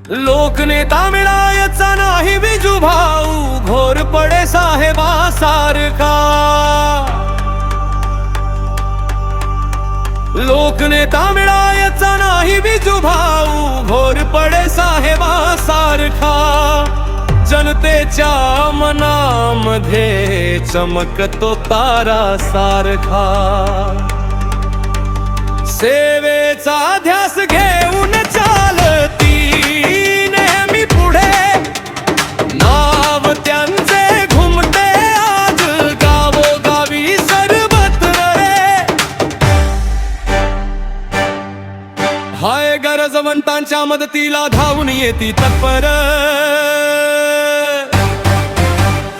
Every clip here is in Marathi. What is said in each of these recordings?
लोकनेता मिळायचा नाही बिजू भाऊ, घोर पडे साहेबा सारखा। लोकनेता मिळायचा नाही बिजू भाऊ, घोर पडे साहेबा सारखा। जनतेच्या मनामध्ये चमकतो तारा सारखा। सेवेचा ध्यास घेऊन चालती नेहमी पुढे, नाव त्यांचे घुमते आज गावोगावी सर्वत्र रे। हाय गरजवंतांच्या मदतीला धावून येती तत्पर,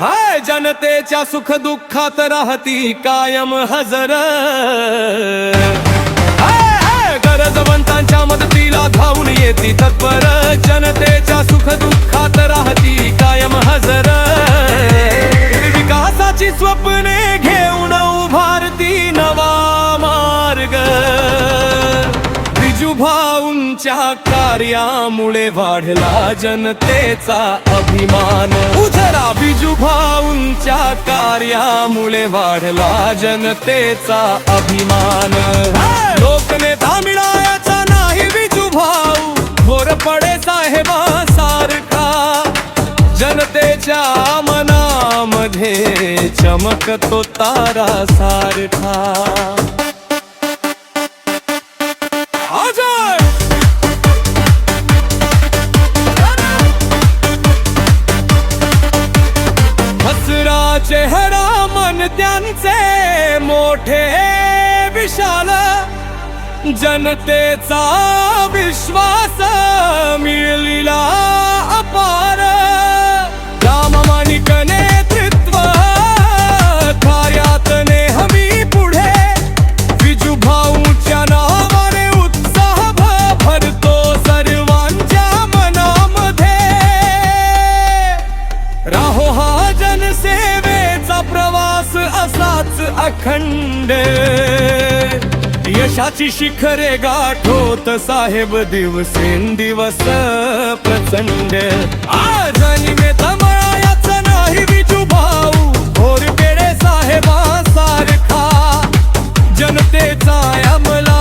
हाय जनतेच्या सुख दुःखात राहती कायम हजर। गरजवंतांच्या मदतीला धावून येती तत्पर, जनतेच्या सुख दुःखात राहती कायम हजर। विकासाची स्वप्ने घेऊन उभारती नवा मार्ग। बिजू भाऊंच्या कार्यामुळे वाढला जनतेचा अभिमान। उजरा बिजू भाऊंच्या कार्यामुळे वाढला जनतेचा अभिमान। लोकनेता मिळायचा नाही बिजू भाऊ, घोर पडे साहेबा सारखा। जनतेच्या मनामध्ये चमकतो तारा सारखा। हसरा चेहरा मन त्यांचे मोठे विशाल, जनतेचा विश्वास मिळविला अपार। राममाणिक नेतृत्व कार्यात नेहमी पुढे, बिजू भाऊच्या नावाने उत्साह भरतो सर्वांच्या मनामध्ये। राहो हा जनसेवेचा प्रवास असाच अखंड, यशाची शिखरे गाठोत साहेब दिवसेंदिवस प्रचंड। आज निमित्त मळायचा नाही बिजू भाऊ, घोर पेडे साहेबा सारखा। जनतेचा अमला